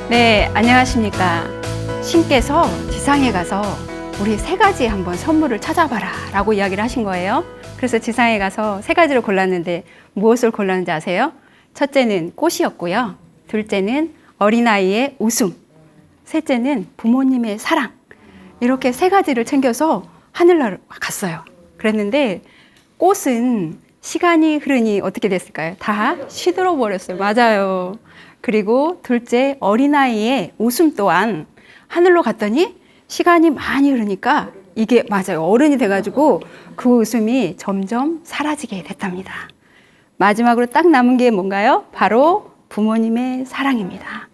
네, 안녕하십니까. 신께서 지상에 가서 우리 세 가지 한번 선물을 찾아봐라 라고 이야기를 하신 거예요. 그래서 지상에 가서 세 가지를 골랐는데 무엇을 골랐는지 아세요? 첫째는 꽃이었고요. 둘째는 어린아이의 웃음. 셋째는 부모님의 사랑. 이렇게 세 가지를 챙겨서 하늘나라로 갔어요. 그랬는데 꽃은 시간이 흐르니 어떻게 됐을까요? 다 시들어 버렸어요. 맞아요. 그리고 둘째 어린아이의 웃음 또한 하늘로 갔더니 시간이 많이 흐르니까 이게 맞아요. 어른이 돼가지고 그 웃음이 점점 사라지게 됐답니다. 마지막으로 딱 남은 게 뭔가요? 바로 부모님의 사랑입니다.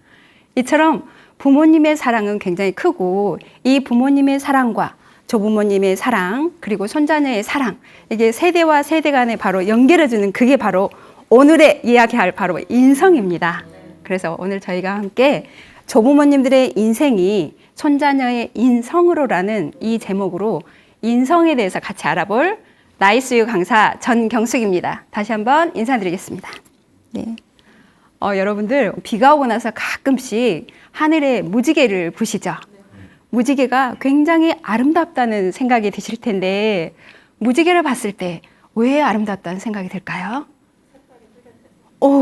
이처럼 부모님의 사랑은 굉장히 크고 이 부모님의 사랑과 조부모님의 사랑 그리고 손자녀의 사랑 이게 세대와 세대 간에 바로 연결해주는 그게 바로 오늘의 이야기할 바로 인성입니다. 그래서 오늘 저희가 함께 조부모님들의 인생이 손자녀의 인성으로라는 이 제목으로 인성에 대해서 같이 알아볼 나이스유 강사 전경숙입니다. 다시 한번 인사드리겠습니다. 네. 여러분들 비가 오고 나서 가끔씩 하늘에 무지개를 보시죠? 무지개가 굉장히 아름답다는 생각이 드실 텐데 무지개를 봤을 때 왜 아름답다는 생각이 들까요?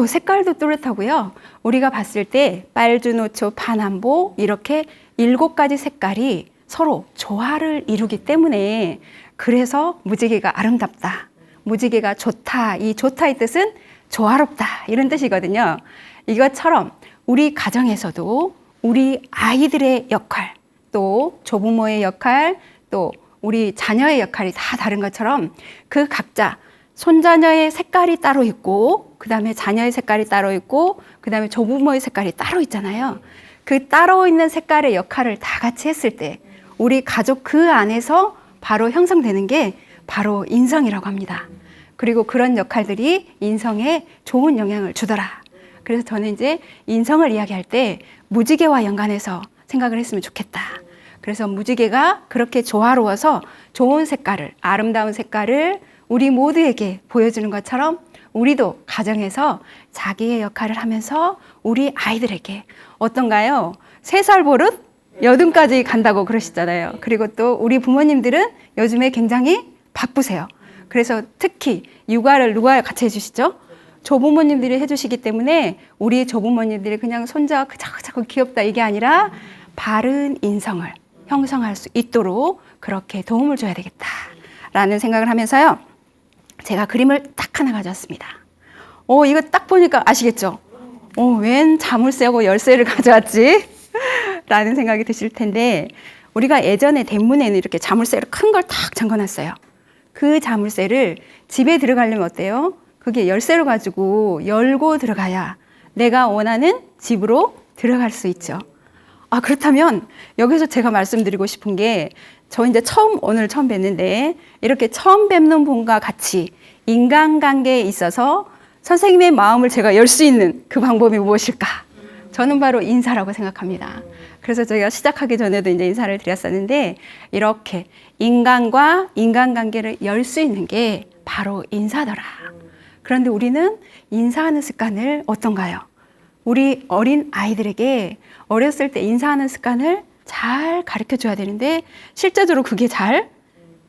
색깔도 뚜렷하고요. 우리가 봤을 때 빨주노초 파남보 이렇게 7가지 색깔이 서로 조화를 이루기 때문에 그래서 무지개가 아름답다. 무지개가 좋다. 이 좋다의 뜻은 조화롭다. 이런 뜻이거든요. 이것처럼 우리 가정에서도 우리 아이들의 역할, 또 조부모의 역할, 또 우리 자녀의 역할이 다 다른 것처럼 그 각자 손자녀의 색깔이 따로 있고 그 다음에 자녀의 색깔이 따로 있고 그 다음에 조부모의 색깔이 따로 있잖아요. 그 따로 있는 색깔의 역할을 다 같이 했을 때 우리 가족 그 안에서 바로 형성되는 게 바로 인성이라고 합니다. 그리고 그런 역할들이 인성에 좋은 영향을 주더라. 그래서 저는 이제 인성을 이야기할 때 무지개와 연관해서 생각을 했으면 좋겠다. 그래서 무지개가 그렇게 조화로워서 좋은 색깔을, 아름다운 색깔을 우리 모두에게 보여주는 것처럼 우리도 가정에서 자기의 역할을 하면서 우리 아이들에게 어떤가요? 3살 버릇 8까지 간다고 그러시잖아요. 그리고 또 우리 부모님들은 요즘에 굉장히 바쁘세요. 그래서 특히 육아를 누가 같이 해주시죠? 조부모님들이 해주시기 때문에 우리 조부모님들이 그냥 손자 그자꾸 귀엽다 이게 아니라 바른 인성을 형성할 수 있도록 그렇게 도움을 줘야 되겠다라는 생각을 하면서요. 제가 그림을 딱 하나 가져왔습니다. 이거 딱 보니까 아시겠죠? 웬 자물쇠하고 열쇠를 가져왔지? 라는 생각이 드실 텐데 우리가 예전에 대문에는 이렇게 자물쇠를 큰 걸 딱 잠궈놨어요. 그 자물쇠를 집에 들어가려면 어때요? 그게 열쇠를 가지고 열고 들어가야 내가 원하는 집으로 들어갈 수 있죠. 그렇다면 여기서 제가 말씀드리고 싶은 게 저 이제 오늘 처음 뵀는데 이렇게 처음 뵙는 분과 같이 인간관계에 있어서 선생님의 마음을 제가 열 수 있는 그 방법이 무엇일까? 저는 바로 인사라고 생각합니다. 그래서 저희가 시작하기 전에도 이제 인사를 드렸었는데 이렇게 인간과 인간관계를 열 수 있는 게 바로 인사더라. 그런데 우리는 인사하는 습관을 어떤가요? 우리 어린 아이들에게 어렸을 때 인사하는 습관을 잘 가르쳐 줘야 되는데 실제적으로 그게 잘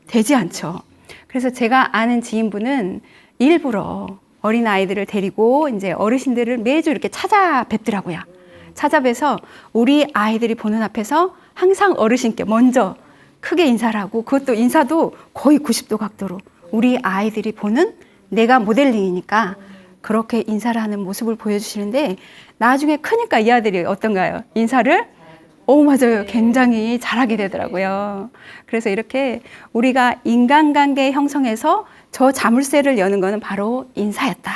되지 않죠. 그래서 제가 아는 지인분은 일부러 어린 아이들을 데리고 이제 어르신들을 매주 이렇게 찾아뵙더라고요. 찾아뵈서 우리 아이들이 보는 앞에서 항상 어르신께 먼저 크게 인사를 하고 그것도 인사도 거의 90도 각도로 우리 아이들이 보는 내가 모델링이니까 그렇게 인사를 하는 모습을 보여주시는데 나중에 크니까 이 아들이 어떤가요? 인사를 맞아요. 굉장히 잘하게 되더라고요. 그래서 이렇게 우리가 인간관계 형성에서 저 자물쇠를 여는 것은 바로 인사였다.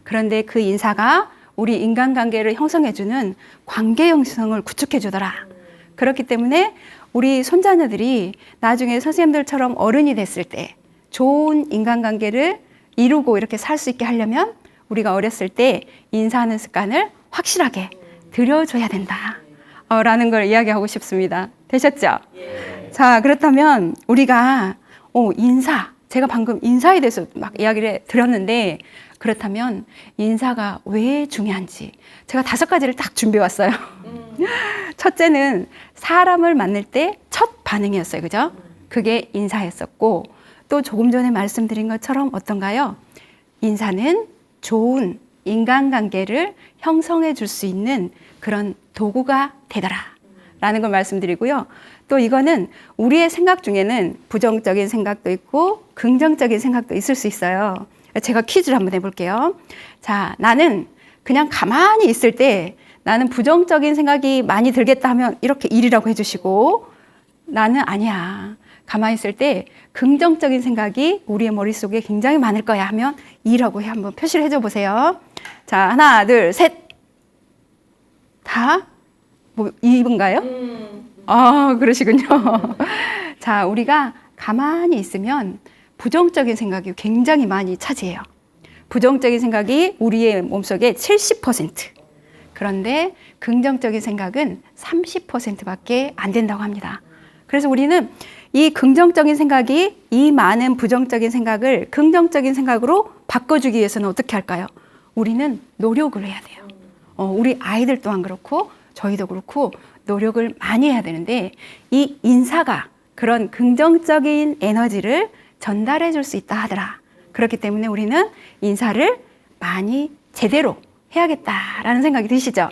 그런데 그 인사가 우리 인간관계를 형성해주는 관계 형성을 구축해주더라. 그렇기 때문에 우리 손자녀들이 나중에 선생님들처럼 어른이 됐을 때 좋은 인간관계를 이루고 이렇게 살 수 있게 하려면 우리가 어렸을 때 인사하는 습관을 확실하게 들여줘야 된다. 라는 걸 이야기하고 싶습니다. 되셨죠? 자, 그렇다면 우리가 인사, 제가 방금 인사에 대해서 막 이야기를 드렸는데 그렇다면 인사가 왜 중요한지 제가 5가지를 딱 준비해 왔어요. 첫째는 사람을 만날 때 첫 반응이었어요. 그죠? 그게 인사였었고 또 조금 전에 말씀드린 것처럼 어떤가요? 인사는 좋은 인간관계를 형성해 줄 수 있는 그런 도구가 되더라 라는 걸 말씀드리고요. 또 이거는 우리의 생각 중에는 부정적인 생각도 있고 긍정적인 생각도 있을 수 있어요. 제가 퀴즈를 한번 해볼게요. 자, 나는 그냥 가만히 있을 때 나는 부정적인 생각이 많이 들겠다 하면 이렇게 1이라고 해주시고 나는 아니야. 가만히 있을 때 긍정적인 생각이 우리의 머릿속에 굉장히 많을 거야 하면 2라고 한번 표시를 해줘 보세요. 자, 하나, 둘, 셋. 다? 뭐 2인가요? 아, 그러시군요. 자, 우리가 가만히 있으면 부정적인 생각이 굉장히 많이 차지해요. 부정적인 생각이 우리의 몸속에 70%. 그런데 긍정적인 생각은 30%밖에 안 된다고 합니다. 그래서 우리는 이 긍정적인 생각이 이 많은 부정적인 생각을 긍정적인 생각으로 바꿔주기 위해서는 어떻게 할까요? 우리는 노력을 해야 돼요. 우리 아이들 또한 그렇고 저희도 그렇고 노력을 많이 해야 되는데 이 인사가 그런 긍정적인 에너지를 전달해 줄 수 있다 하더라. 그렇기 때문에 우리는 인사를 많이 제대로 해야겠다라는 생각이 드시죠?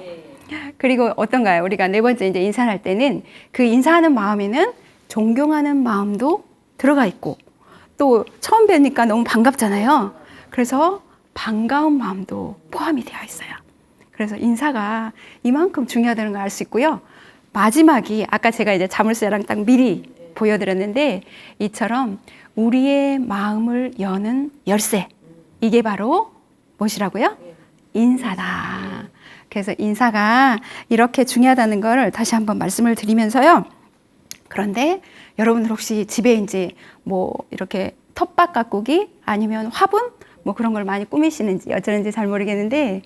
그리고 어떤가요? 우리가 4번째 이제 인사를 할 때는 그 인사하는 마음에는 존경하는 마음도 들어가 있고 또 처음 뵈니까 너무 반갑잖아요. 그래서 반가운 마음도 포함이 되어 있어요. 그래서 인사가 이만큼 중요하다는 걸 알 수 있고요. 마지막이 아까 제가 이제 자물쇠랑 딱 미리 보여드렸는데 이처럼 우리의 마음을 여는 열쇠. 이게 바로 무엇이라고요? 인사다. 그래서 인사가 이렇게 중요하다는 걸 다시 한번 말씀을 드리면서요. 그런데 여러분들 혹시 집에 이제 뭐 이렇게 텃밭 가꾸기 아니면 화분 뭐 그런 걸 많이 꾸미시는지 어쩌는지 잘 모르겠는데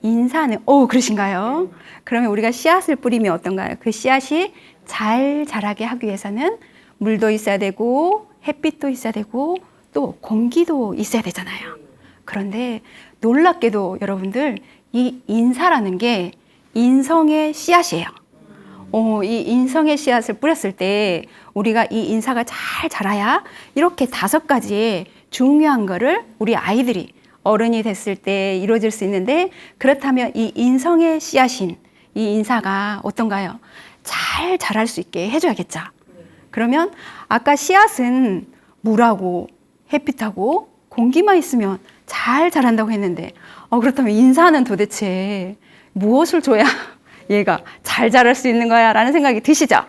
인사는 그러신가요? 그러면 우리가 씨앗을 뿌리면 어떤가요? 그 씨앗이 잘 자라게 하기 위해서는 물도 있어야 되고 햇빛도 있어야 되고 또 공기도 있어야 되잖아요. 그런데 놀랍게도 여러분들 이 인사라는 게 인성의 씨앗이에요. 이 인성의 씨앗을 뿌렸을 때 우리가 이 인사가 잘 자라야 이렇게 5가지의 중요한 거를 우리 아이들이 어른이 됐을 때 이루어질 수 있는데 그렇다면 이 인성의 씨앗인 이 인사가 어떤가요? 잘 자랄 수 있게 해줘야겠죠. 그러면 아까 씨앗은 물하고 햇빛하고 공기만 있으면 잘 자란다고 했는데 그렇다면 인사는 도대체 무엇을 줘야 얘가 잘 자랄 수 있는 거야? 라는 생각이 드시죠?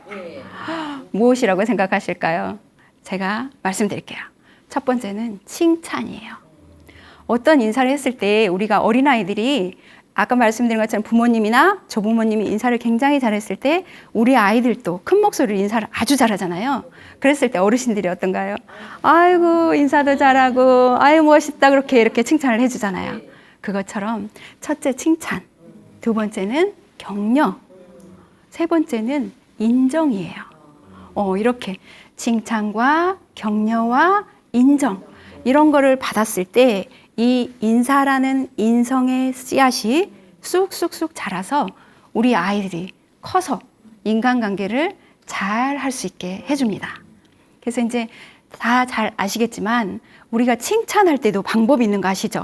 무엇이라고 생각하실까요? 제가 말씀드릴게요. 첫 번째는 칭찬이에요. 어떤 인사를 했을 때 우리가 어린아이들이 아까 말씀드린 것처럼 부모님이나 조부모님이 인사를 굉장히 잘했을 때 우리 아이들도 큰 목소리로 인사를 아주 잘하잖아요. 그랬을 때 어르신들이 어떤가요? 아이고 인사도 잘하고 아유 멋있다 그렇게 이렇게 칭찬을 해주잖아요. 그것처럼 첫째 칭찬, 두 번째는 격려, 세 번째는 인정이에요. 이렇게 칭찬과 격려와 인정 이런 거를 받았을 때 이 인사라는 인성의 씨앗이 쑥쑥쑥 자라서 우리 아이들이 커서 인간관계를 잘 할 수 있게 해줍니다. 그래서 이제 다 잘 아시겠지만 우리가 칭찬할 때도 방법이 있는 거 아시죠?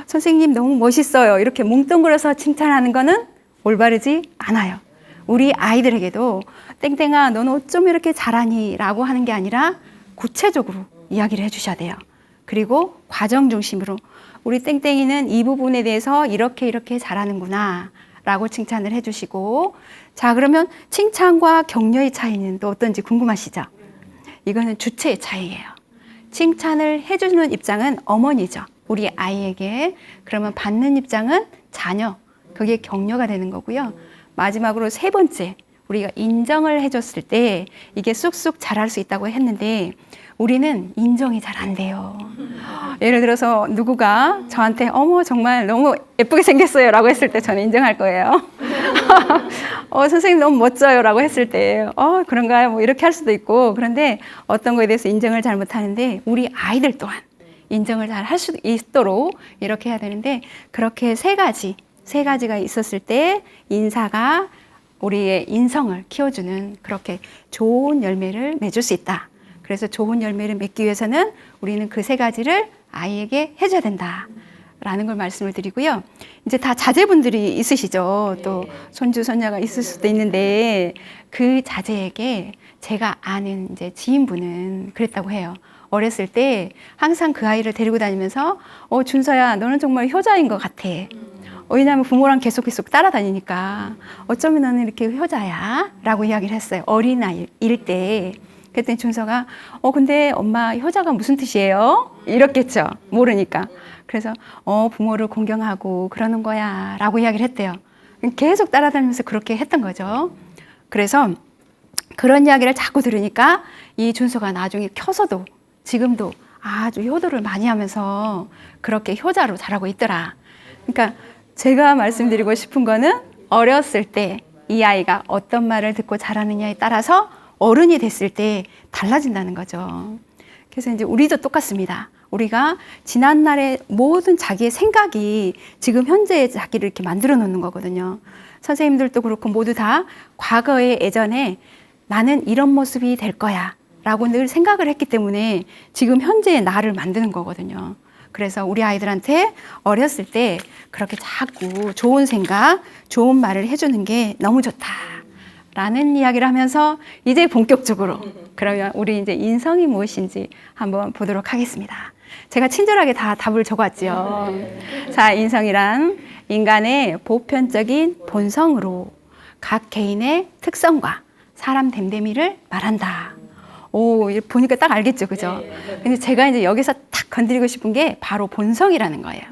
선생님 너무 멋있어요. 이렇게 뭉뚱그려서 칭찬하는 거는 올바르지 않아요. 우리 아이들에게도 땡땡아 너는 어쩜 이렇게 잘하니? 라고 하는 게 아니라 구체적으로 이야기를 해주셔야 돼요. 그리고 과정 중심으로 우리 땡땡이는 이 부분에 대해서 이렇게 잘하는구나 라고 칭찬을 해주시고 자 그러면 칭찬과 격려의 차이는 또 어떤지 궁금하시죠? 이거는 주체의 차이예요. 칭찬을 해주는 입장은 어머니죠. 우리 아이에게. 그러면 받는 입장은 자녀. 그게 격려가 되는 거고요. 마지막으로 세 번째 우리가 인정을 해줬을 때 이게 쑥쑥 자랄 수 있다고 했는데 우리는 인정이 잘 안 돼요. 예를 들어서 누구가 저한테 어머 정말 너무 예쁘게 생겼어요 라고 했을 때 저는 인정할 거예요. 선생님 너무 멋져요 라고 했을 때 그런가요? 뭐 이렇게 할 수도 있고, 그런데 어떤 거에 대해서 인정을 잘 못하는데 우리 아이들 또한 인정을 잘 할 수 있도록 이렇게 해야 되는데, 그렇게 세 가지가 있었을 때 인사가 우리의 인성을 키워주는 그렇게 좋은 열매를 맺을 수 있다. 그래서 좋은 열매를 맺기 위해서는 우리는 그 세 가지를 아이에게 해줘야 된다라는 걸 말씀을 드리고요. 이제 다 자제분들이 있으시죠. 또 손주, 손녀가 있을 수도 있는데 그 자제에게 제가 아는 이제 지인분은 그랬다고 해요. 어렸을 때 항상 그 아이를 데리고 다니면서 준서야 너는 정말 효자인 것 같아. 왜냐하면 부모랑 계속 따라다니니까 어쩌면 너는 이렇게 효자야 라고 이야기를 했어요. 어린아이일 때. 그랬더니 준서가 근데 엄마 효자가 무슨 뜻이에요? 이렇겠죠. 모르니까. 그래서 부모를 존경하고 그러는 거야 라고 이야기를 했대요. 계속 따라다니면서 그렇게 했던 거죠. 그래서 그런 이야기를 자꾸 들으니까 이 준서가 나중에 커서도 지금도 아주 효도를 많이 하면서 그렇게 효자로 자라고 있더라. 그러니까 제가 말씀드리고 싶은 거는 어렸을 때 이 아이가 어떤 말을 듣고 자라느냐에 따라서 어른이 됐을 때 달라진다는 거죠. 그래서 이제 우리도 똑같습니다. 우리가 지난날의 모든 자기의 생각이 지금 현재의 자기를 이렇게 만들어 놓는 거거든요. 선생님들도 그렇고 모두 다 과거에 예전에 나는 이런 모습이 될 거야 라고 늘 생각을 했기 때문에 지금 현재의 나를 만드는 거거든요. 그래서 우리 아이들한테 어렸을 때 그렇게 자꾸 좋은 생각, 좋은 말을 해주는 게 너무 좋다 라는 이야기를 하면서 이제 본격적으로 그러면 우리 이제 인성이 무엇인지 한번 보도록 하겠습니다. 제가 친절하게 다 답을 적었죠. 자, 인성이란 인간의 보편적인 본성으로 각 개인의 특성과 사람 됨됨이를 말한다. 보니까 딱 알겠죠, 그죠? 근데 제가 이제 여기서 딱 건드리고 싶은 게 바로 본성이라는 거예요.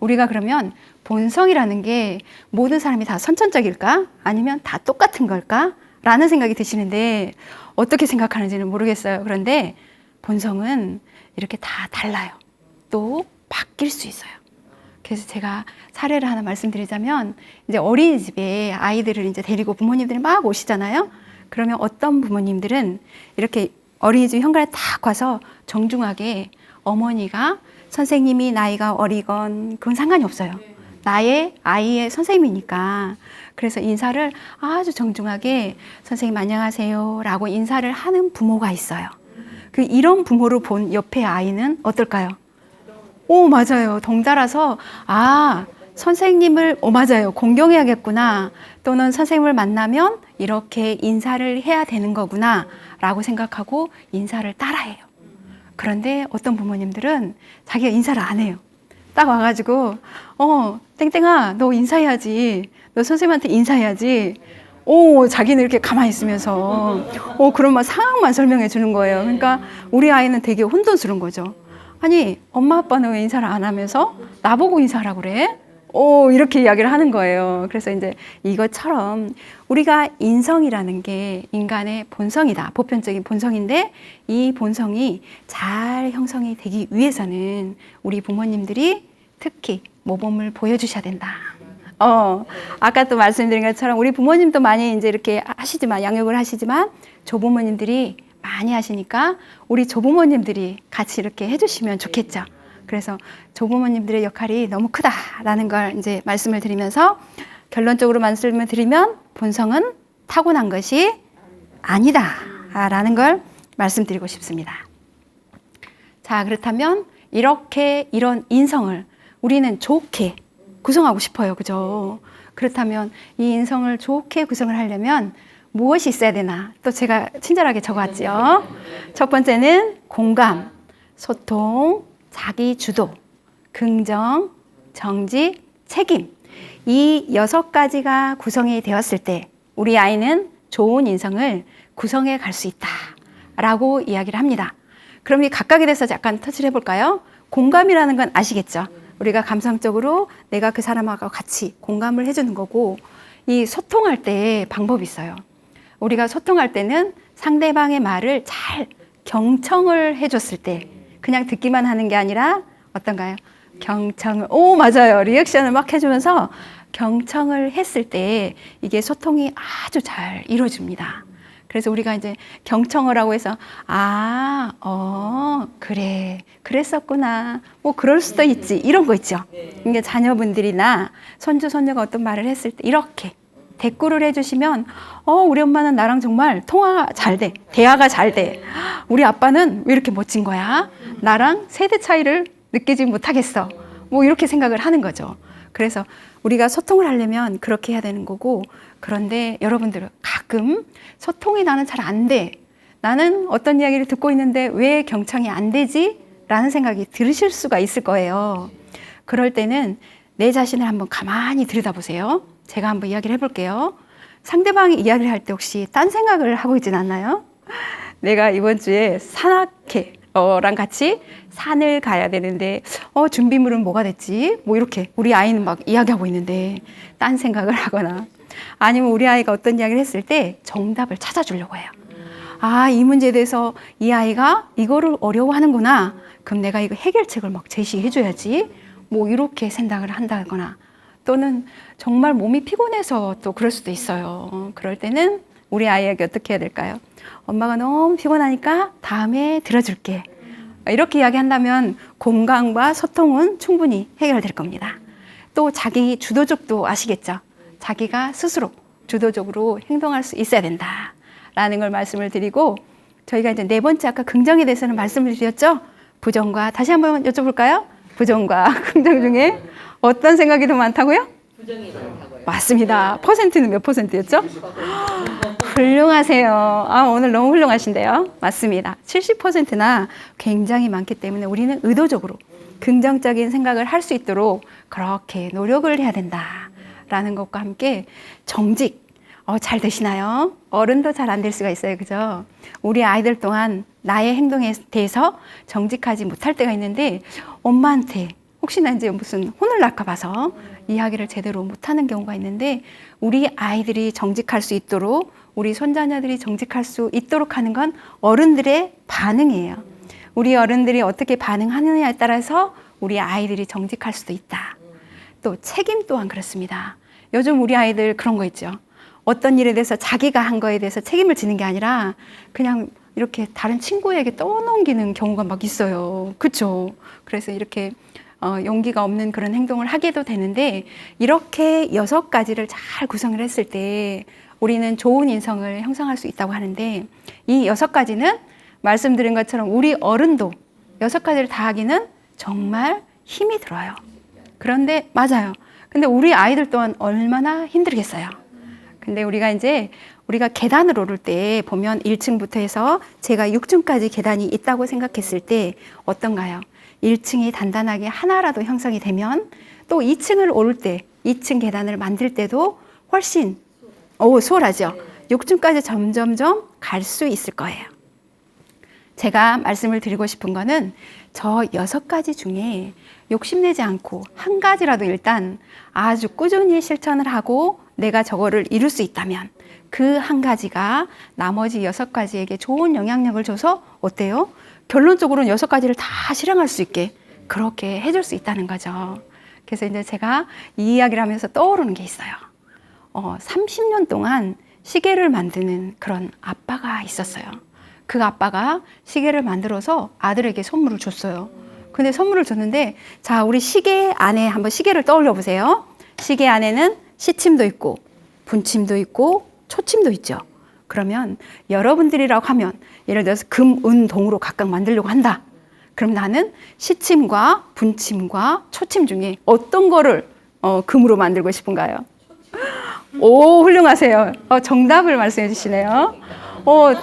우리가 그러면 본성이라는 게 모든 사람이 다 선천적일까? 아니면 다 똑같은 걸까? 라는 생각이 드시는데 어떻게 생각하는지는 모르겠어요. 그런데 본성은 이렇게 다 달라요. 또 바뀔 수 있어요. 그래서 제가 사례를 하나 말씀드리자면 이제 어린이집에 아이들을 이제 데리고 부모님들이 막 오시잖아요. 그러면 어떤 부모님들은 이렇게 어린이집 현관에 딱 와서 정중하게 어머니가 선생님이 나이가 어리건 그건 상관이 없어요. 나의 아이의 선생님이니까. 그래서 인사를 아주 정중하게 선생님 안녕하세요 라고 인사를 하는 부모가 있어요. 이런 부모를 본 옆에 아이는 어떨까요? 맞아요. 덩달아서 선생님을 맞아요. 공경해야겠구나. 또는 선생님을 만나면 이렇게 인사를 해야 되는 거구나 라고 생각하고 인사를 따라해요. 그런데 어떤 부모님들은 자기가 인사를 안 해요. 딱 와가지고 땡땡아 너 인사해야지. 너 선생님한테 인사해야지. 자기는 이렇게 가만히 있으면서 그런 막 상황만 설명해 주는 거예요. 그러니까 우리 아이는 되게 혼돈스러운 거죠. 아니 엄마 아빠는 왜 인사를 안 하면서 나보고 인사하라고 그래? 이렇게 이야기를 하는 거예요. 그래서 이제 이것처럼 우리가 인성이라는 게 인간의 본성이다. 보편적인 본성인데 이 본성이 잘 형성이 되기 위해서는 우리 부모님들이 특히 모범을 보여주셔야 된다. 아까 또 말씀드린 것처럼 우리 부모님도 많이 이제 이렇게 하시지만, 양육을 하시지만 조부모님들이 많이 하시니까 우리 조부모님들이 같이 이렇게 해주시면 좋겠죠. 그래서 조부모님들의 역할이 너무 크다라는 걸 이제 말씀을 드리면서 결론적으로 말씀을 드리면 본성은 타고난 것이 아니다라는 걸 말씀드리고 싶습니다. 자, 그렇다면 이런 인성을 우리는 좋게 구성하고 싶어요. 그죠? 그렇다면 이 인성을 좋게 구성을 하려면 무엇이 있어야 되나? 또 제가 친절하게 적어왔죠. 첫 번째는 공감, 소통, 자기 주도, 긍정, 정직, 책임. 이 6가지가 구성이 되었을 때 우리 아이는 좋은 인성을 구성해 갈 수 있다라고 이야기를 합니다. 그럼 이 각각에 대해서 약간 터치를 해볼까요? 공감이라는 건 아시겠죠? 우리가 감성적으로 내가 그 사람하고 같이 공감을 해주는 거고, 이 소통할 때 방법이 있어요. 우리가 소통할 때는 상대방의 말을 잘 경청을 해줬을 때 그냥 듣기만 하는 게 아니라 어떤가요? 경청을, 오, 맞아요. 리액션을 막 해주면서 경청을 했을 때 이게 소통이 아주 잘 이루어집니다. 그래서 우리가 이제 경청을 하고 해서 그래, 그랬었구나, 뭐 그럴 수도 있지, 이런 거 있죠. 그러니까 자녀분들이나 손주 손녀가 어떤 말을 했을 때 이렇게 대꾸를 해주시면 우리 엄마는 나랑 정말 통화 잘 돼, 대화가 잘 돼. 우리 아빠는 왜 이렇게 멋진 거야? 나랑 세대 차이를 느끼지 못하겠어. 뭐 이렇게 생각을 하는 거죠. 그래서 우리가 소통을 하려면 그렇게 해야 되는 거고, 그런데 여러분들은 가끔 소통이 나는 잘 안 돼. 나는 어떤 이야기를 듣고 있는데 왜 경청이 안 되지? 라는 생각이 들으실 수가 있을 거예요. 그럴 때는 내 자신을 한번 가만히 들여다보세요. 제가 한번 이야기를 해볼게요. 상대방이 이야기를 할 때 혹시 딴 생각을 하고 있진 않나요? 내가 이번 주에 산악회랑 같이 산을 가야 되는데 준비물은 뭐가 됐지? 뭐 이렇게 우리 아이는 막 이야기하고 있는데 딴 생각을 하거나, 아니면 우리 아이가 어떤 이야기를 했을 때 정답을 찾아주려고 해요. 이 문제에 대해서 이 아이가 이거를 어려워하는구나. 그럼 내가 이거 해결책을 막 제시해줘야지. 뭐 이렇게 생각을 한다거나, 또는 정말 몸이 피곤해서 또 그럴 수도 있어요. 그럴 때는 우리 아이에게 어떻게 해야 될까요? 엄마가 너무 피곤하니까 다음에 들어줄게. 이렇게 이야기한다면 공감과 소통은 충분히 해결될 겁니다. 또 자기 주도적도 아시겠죠? 자기가 스스로 주도적으로 행동할 수 있어야 된다라는 걸 말씀을 드리고, 저희가 이제 네 번째 아까 긍정에 대해서는 말씀을 드렸죠? 부정과, 다시 한번 여쭤볼까요? 부정과 긍정 중에 어떤 생각이 더 많다고요? 부정이 많다고요. 맞습니다. 퍼센트는 몇 퍼센트였죠? 훌륭하세요. 오늘 너무 훌륭하신데요. 맞습니다. 70%나 굉장히 많기 때문에 우리는 의도적으로 긍정적인 생각을 할 수 있도록 그렇게 노력을 해야 된다라는 것과 함께 정직, 잘 되시나요? 어른도 잘 안 될 수가 있어요. 그죠? 우리 아이들 또한 나의 행동에 대해서 정직하지 못할 때가 있는데, 엄마한테 혹시나 이제 무슨 혼을 날까 봐서 이야기를 제대로 못하는 경우가 있는데, 우리 아이들이 정직할 수 있도록, 우리 손자녀들이 정직할 수 있도록 하는 건 어른들의 반응이에요. 우리 어른들이 어떻게 반응하느냐에 따라서 우리 아이들이 정직할 수도 있다. 또 책임 또한 그렇습니다. 요즘 우리 아이들 그런 거 있죠. 어떤 일에 대해서 자기가 한 거에 대해서 책임을 지는 게 아니라 그냥 이렇게 다른 친구에게 떠넘기는 경우가 막 있어요. 그렇죠? 그래서 이렇게 용기가 없는 그런 행동을 하게도 되는데, 이렇게 6가지를 잘 구성을 했을 때 우리는 좋은 인성을 형성할 수 있다고 하는데, 이 6가지는 말씀드린 것처럼 우리 어른도 6가지를 다 하기는 정말 힘이 들어요. 그런데 맞아요. 근데 우리 아이들 또한 얼마나 힘들겠어요. 근데 우리가 계단을 오를 때 보면 1층부터 해서 제가 6층까지 계단이 있다고 생각했을 때 어떤가요? 1층이 단단하게 하나라도 형성이 되면 또 2층을 오를 때, 2층 계단을 만들 때도 훨씬 수월하죠. 6층까지 점점점 갈 수 있을 거예요. 제가 말씀을 드리고 싶은 거는 저 6가지 중에 욕심내지 않고 한 가지라도 일단 아주 꾸준히 실천을 하고 내가 저거를 이룰 수 있다면 그 한 가지가 나머지 6가지에게 좋은 영향력을 줘서 어때요? 결론적으로는 6가지를 다 실행할 수 있게 그렇게 해줄 수 있다는 거죠. 그래서 이제 제가 이 이야기를 하면서 떠오르는 게 있어요. 30년 동안 시계를 만드는 그런 아빠가 있었어요. 그 아빠가 시계를 만들어서 아들에게 선물을 줬어요. 근데 선물을 줬는데, 자, 우리 시계 안에 한번 시계를 떠올려 보세요. 시계 안에는 시침도 있고 분침도 있고 초침도 있죠. 그러면 여러분들이라고 하면 예를 들어서 금, 은, 동으로 각각 만들려고 한다. 그럼 나는 시침과 분침과 초침 중에 어떤 거를 금으로 만들고 싶은가요? 오, 훌륭하세요. 정답을 말씀해 주시네요.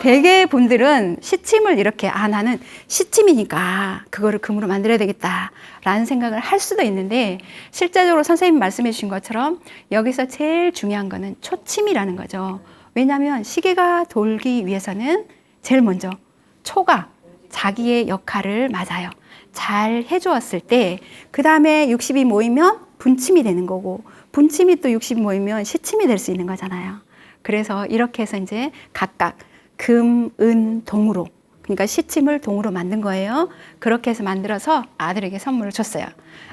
대개 분들은 시침을 이렇게 나는 시침이니까 그거를 금으로 만들어야 되겠다라는 생각을 할 수도 있는데, 실제적으로 선생님 말씀해 주신 것처럼 여기서 제일 중요한 거는 초침이라는 거죠. 왜냐하면 시계가 돌기 위해서는 제일 먼저 초가 자기의 역할을 맞아요. 잘 해주었을 때 그 다음에 60이 모이면 분침이 되는 거고, 분침이 또 60이 모이면 시침이 될 수 있는 거잖아요. 그래서 이렇게 해서 이제 각각 금, 은, 동으로, 그러니까 시침을 동으로 만든 거예요. 그렇게 해서 만들어서 아들에게 선물을 줬어요.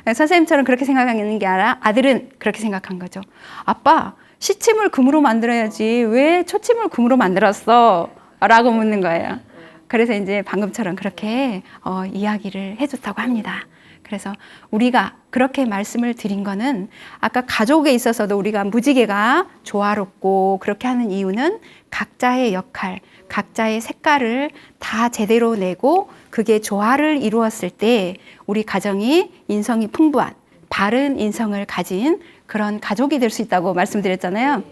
선생님처럼 그렇게 생각하는 게 아니라 아들은 그렇게 생각한 거죠. 아빠, 시침을 금으로 만들어야지 왜 초침을 금으로 만들었어? 라고 묻는 거예요. 그래서 이제 방금처럼 그렇게 이야기를 해줬다고 합니다. 그래서 우리가 그렇게 말씀을 드린 거는 아까 가족에 있어서도 우리가 무지개가 조화롭고 그렇게 하는 이유는 각자의 역할, 각자의 색깔을 다 제대로 내고 그게 조화를 이루었을 때 우리 가정이 인성이 풍부한 바른 인성을 가진 그런 가족이 될 수 있다고 말씀드렸잖아요.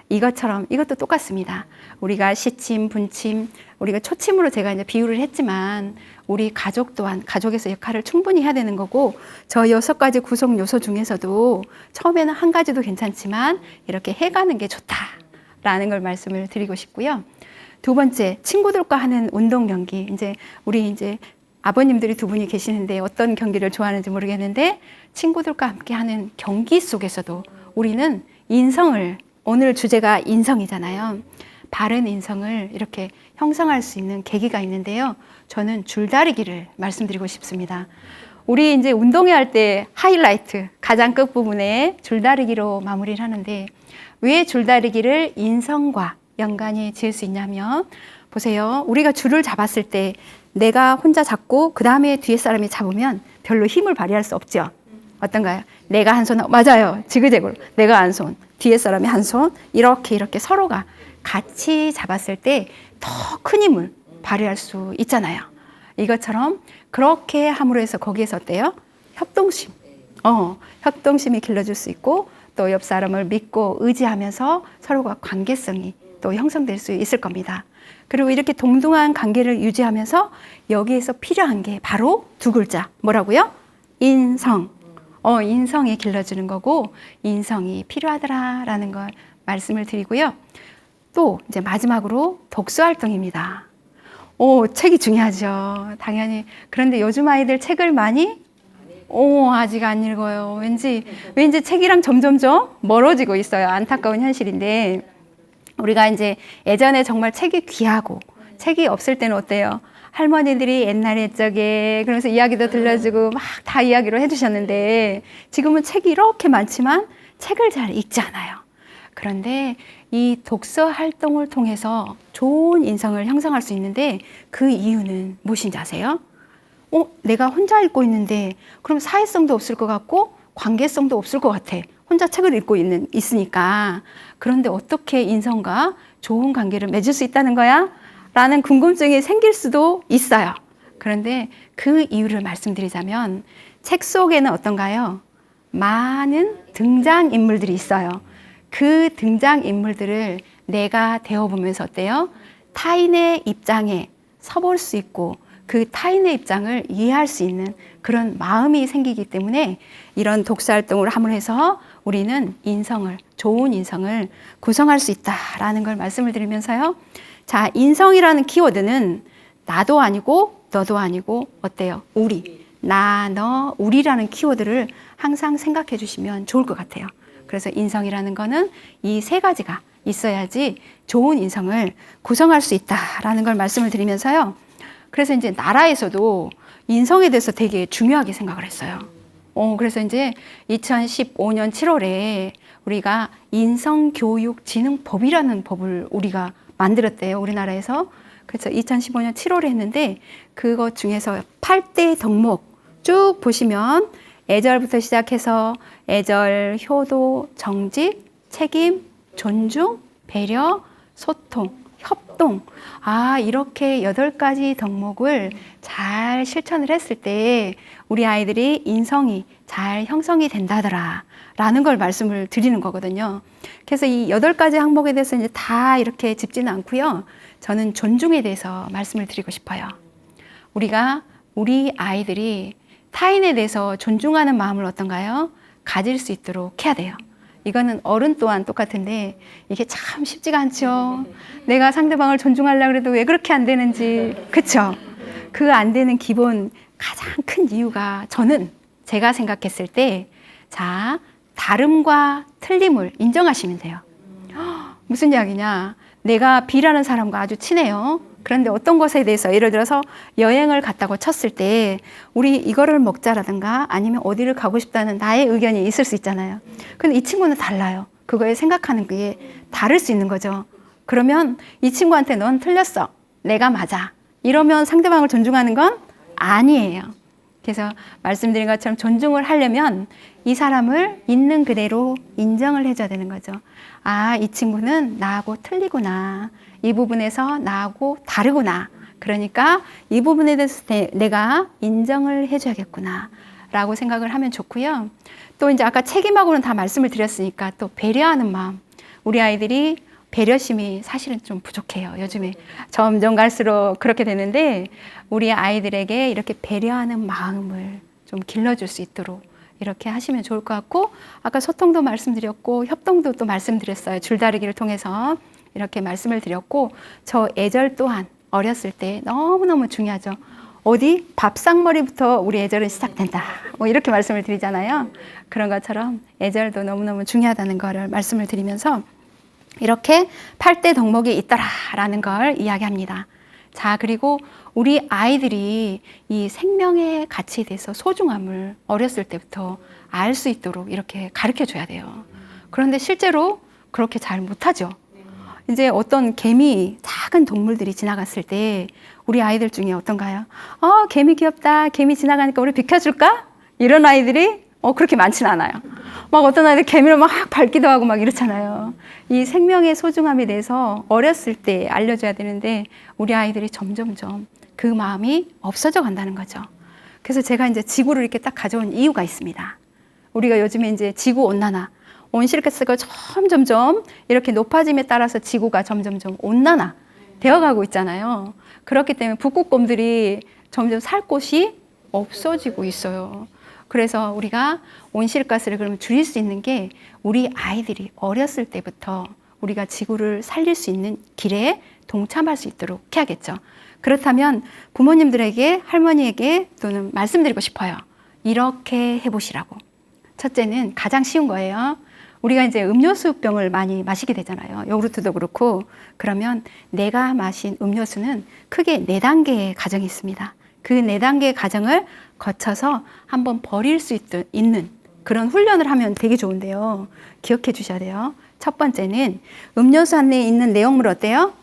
이것처럼 이것도 똑같습니다. 우리가 시침, 분침, 우리가 초침으로 제가 이제 비유를 했지만 우리 가족 또한 가족에서 역할을 충분히 해야 되는 거고 저 6가지 구성 요소 중에서도 처음에는 한 가지도 괜찮지만 이렇게 해가는 게 좋다라는 걸 말씀을 드리고 싶고요. 두 번째, 친구들과 하는 운동 경기. 우리 아버님들이 두 분이 계시는데 어떤 경기를 좋아하는지 모르겠는데 친구들과 함께 하는 경기 속에서도 우리는 인성을, 오늘 주제가 인성이잖아요. 바른 인성을 이렇게 형성할 수 있는 계기가 있는데요. 저는 줄다리기를 말씀드리고 싶습니다. 우리 이제 운동회 할 때 하이라이트, 가장 끝부분에 줄다리기로 마무리를 하는데 왜 줄다리기를 인성과 연관이 지을 수 있냐면 보세요. 우리가 줄을 잡았을 때 내가 혼자 잡고 그 다음에 뒤에 사람이 잡으면 별로 힘을 발휘할 수 없죠. 어떤가요? 내가 한 손, 맞아요. 지그재그로. 내가 한 손, 뒤에 사람이 한 손, 이렇게 서로가 같이 잡았을 때 더 큰 힘을 발휘할 수 있잖아요. 이것처럼 그렇게 함으로 해서 거기에서 어때요? 협동심. 협동심이 길러질 수 있고 또 옆 사람을 믿고 의지하면서 서로가 관계성이 또 형성될 수 있을 겁니다. 그리고 이렇게 동등한 관계를 유지하면서 여기에서 필요한 게 바로 두 글자. 뭐라고요? 인성. 인성이 길러지는 거고 인성이 필요하더라라는 걸 말씀을 드리고요. 또 이제 마지막으로 독서 활동입니다. 책이 중요하죠. 당연히. 그런데 요즘 아이들 책을 많이 아직 안 읽어요. 왠지 책이랑 점점점 멀어지고 있어요. 안타까운 현실인데 우리가 이제 예전에 정말 책이 귀하고 책이 없을 때는 어때요? 할머니들이 옛날에 그러면서 이야기도 들려주고 막 다 이야기로 해주셨는데 지금은 책이 이렇게 많지만 책을 잘 읽지 않아요. 그런데 이 독서 활동을 통해서 좋은 인성을 형성할 수 있는데 그 이유는 무엇인지 아세요? 내가 혼자 읽고 있는데 그럼 사회성도 없을 것 같고 관계성도 없을 것 같아. 혼자 책을 읽고 있으니까. 그런데 어떻게 인성과 좋은 관계를 맺을 수 있다는 거야? 라는 궁금증이 생길 수도 있어요. 그런데 그 이유를 말씀드리자면 책 속에는 어떤가요? 많은 등장인물들이 있어요. 그 등장인물들을 내가 되어보면서 어때요? 타인의 입장에 서볼 수 있고 그 타인의 입장을 이해할 수 있는 그런 마음이 생기기 때문에 이런 독서활동을 함으로 해서 우리는 좋은 인성을 구성할 수 있다라는 걸 말씀을 드리면서요. 자, 인성이라는 키워드는 나도 아니고 너도 아니고 어때요? 우리, 나, 너, 우리라는 키워드를 항상 생각해 주시면 좋을 것 같아요. 그래서 인성이라는 거는 이 세 가지가 있어야지 좋은 인성을 구성할 수 있다라는 걸 말씀을 드리면서요. 그래서 이제 나라에서도 인성에 대해서 되게 중요하게 생각을 했어요. 그래서 이제 2015년 7월에 우리가 인성교육진흥법이라는 법을 우리가 만들었대요. 우리나라에서. 그래서 2015년 7월에 했는데 그것 중에서 8대 덕목 쭉 보시면 애절부터 시작해서 애절, 효도, 정직, 책임, 존중, 배려, 소통, 협동. 이렇게 8가지 덕목을 잘 실천을 했을 때 우리 아이들이 인성이 잘 형성이 된다더라 라는 걸 말씀을 드리는 거거든요. 그래서 이 8가지 항목에 대해서 이제 다 이렇게 짚지는 않고요. 저는 존중에 대해서 말씀을 드리고 싶어요. 우리 아이들이 타인에 대해서 존중하는 마음을 어떤가요? 가질 수 있도록 해야 돼요. 이거는 어른 또한 똑같은데 이게 참 쉽지가 않죠. 내가 상대방을 존중하려고 해도 왜 그렇게 안 되는지. 그쵸? 그 안 되는 기본 가장 큰 이유가 제가 생각했을 때 다름과 틀림을 인정하시면 돼요. 무슨 이야기냐? 내가 B라는 사람과 아주 친해요. 그런데 어떤 것에 대해서 예를 들어서 여행을 갔다고 쳤을 때 우리 이거를 먹자라든가 아니면 어디를 가고 싶다는 나의 의견이 있을 수 있잖아요. 근데 이 친구는 달라요. 그거에 생각하는 게 다를 수 있는 거죠. 그러면 이 친구한테 넌 틀렸어. 내가 맞아. 이러면 상대방을 존중하는 건 아니에요. 그래서 말씀드린 것처럼 존중을 하려면 이 사람을 있는 그대로 인정을 해줘야 되는 거죠. 아, 이 친구는 나하고 틀리구나. 이 부분에서 나하고 다르구나. 그러니까 이 부분에 대해서 내가 인정을 해줘야겠구나. 라고 생각을 하면 좋고요. 또 이제 아까 책임하고는 다 말씀을 드렸으니까 또 배려하는 마음. 우리 아이들이 배려심이 사실은 좀 부족해요. 요즘에 점점 갈수록 그렇게 되는데 우리 아이들에게 이렇게 배려하는 마음을 좀 길러줄 수 있도록 이렇게 하시면 좋을 것 같고 아까 소통도 말씀드렸고 협동도 또 말씀드렸어요. 줄다리기를 통해서 이렇게 말씀을 드렸고 저 애절 또한 어렸을 때 너무너무 중요하죠. 어디? 밥상머리부터 우리 애절은 시작된다. 뭐 이렇게 말씀을 드리잖아요. 그런 것처럼 애절도 너무너무 중요하다는 거를 말씀을 드리면서 이렇게 8대 덕목이 있더라라는 걸 이야기합니다. 자, 그리고 우리 아이들이 이 생명의 가치에 대해서 소중함을 어렸을 때부터 알 수 있도록 이렇게 가르쳐 줘야 돼요. 그런데 실제로 그렇게 잘 못하죠. 이제 어떤 개미, 작은 동물들이 지나갔을 때 우리 아이들 중에 어떤가요? 개미 귀엽다. 개미 지나가니까 우리 비켜줄까? 이런 아이들이 그렇게 많지는 않아요. 막 어떤 아이들 개미를 막 밟기도 하고 막 이렇잖아요. 이 생명의 소중함에 대해서 어렸을 때 알려줘야 되는데 우리 아이들이 점점점 그 마음이 없어져 간다는 거죠. 그래서 제가 이제 지구를 이렇게 딱 가져온 이유가 있습니다. 우리가 요즘에 이제 지구 온난화, 온실가스가 점점점 이렇게 높아짐에 따라서 지구가 점점점 온난화 되어가고 있잖아요. 그렇기 때문에 북극곰들이 점점 살 곳이 없어지고 있어요. 그래서 우리가 온실가스를 그러면 줄일 수 있는 게 우리 아이들이 어렸을 때부터 우리가 지구를 살릴 수 있는 길에 동참할 수 있도록 해야겠죠. 그렇다면 부모님들에게, 할머니에게 또는 말씀드리고 싶어요. 이렇게 해보시라고. 첫째는 가장 쉬운 거예요. 우리가 이제 음료수병을 많이 마시게 되잖아요. 요구르트도 그렇고. 그러면 내가 마신 음료수는 크게 4단계의 과정이 있습니다. 그 4단계의 과정을 거쳐서 한번 버릴 수 있는 그런 훈련을 하면 되게 좋은데요. 기억해 주셔야 돼요. 첫 번째는 음료수 안에 있는 내용물 어때요?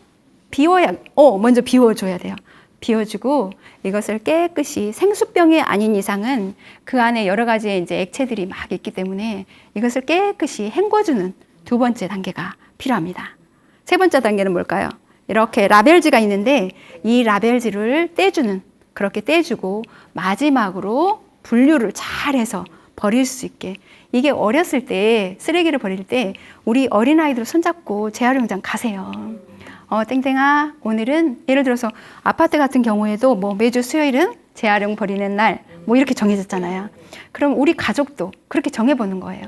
먼저 비워줘야 돼요. 비워주고 이것을 깨끗이 생수병이 아닌 이상은 그 안에 여러 가지의 이제 액체들이 막 있기 때문에 이것을 깨끗이 헹궈주는 두 번째 단계가 필요합니다. 세 번째 단계는 뭘까요? 이렇게 라벨지가 있는데 이 라벨지를 떼주는 그렇게 떼주고 마지막으로 분류를 잘해서 버릴 수 있게 이게 어렸을 때 쓰레기를 버릴 때 우리 어린아이들 손잡고 재활용장 가세요. 땡땡아 오늘은 예를 들어서 아파트 같은 경우에도 뭐 매주 수요일은 재활용 버리는 날 뭐 이렇게 정해졌잖아요. 그럼 우리 가족도 그렇게 정해보는 거예요.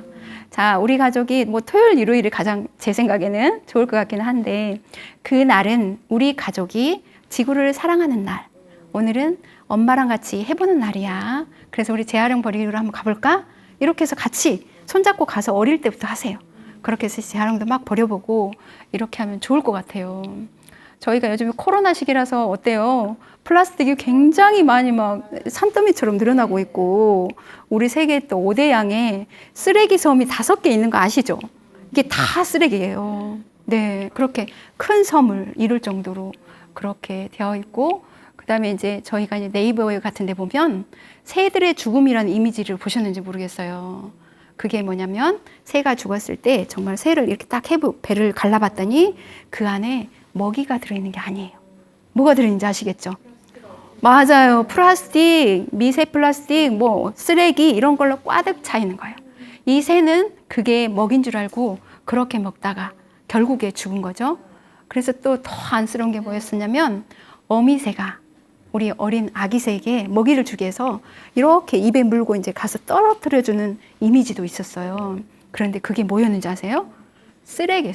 자, 우리 가족이 뭐 토요일, 일요일이 가장 제 생각에는 좋을 것 같기는 한데 그 날은 우리 가족이 지구를 사랑하는 날. 오늘은 엄마랑 같이 해보는 날이야. 그래서 우리 재활용 버리기로 한번 가볼까? 이렇게 해서 같이 손잡고 가서 어릴 때부터 하세요. 그렇게 해서 재활용도 막 버려보고 이렇게 하면 좋을 것 같아요. 저희가 요즘에 코로나 시기라서 어때요? 플라스틱이 굉장히 많이 막 산더미처럼 늘어나고 있고 우리 세계 또 5대 양의 쓰레기 섬이 5개 있는 거 아시죠? 이게 다 쓰레기예요. 네, 그렇게 큰 섬을 이룰 정도로 그렇게 되어 있고 그 다음에 이제 저희가 이제 네이버 같은 데 보면 새들의 죽음이라는 이미지를 보셨는지 모르겠어요. 그게 뭐냐면 새가 죽었을 때 정말 새를 이렇게 딱 배를 갈라봤더니 그 안에 먹이가 들어있는 게 아니에요. 뭐가 들어있는지 아시겠죠? 맞아요. 플라스틱, 미세 플라스틱, 뭐 쓰레기 이런 걸로 꽉득 차 있는 거예요. 이 새는 그게 먹인 줄 알고 그렇게 먹다가 결국에 죽은 거죠. 그래서 또 더 안쓰러운 게 뭐였었냐면 어미새가 우리 어린 아기새에게 먹이를 주기 위해서 이렇게 입에 물고 이제 가서 떨어뜨려주는 이미지도 있었어요. 그런데 그게 뭐였는지 아세요? 쓰레기.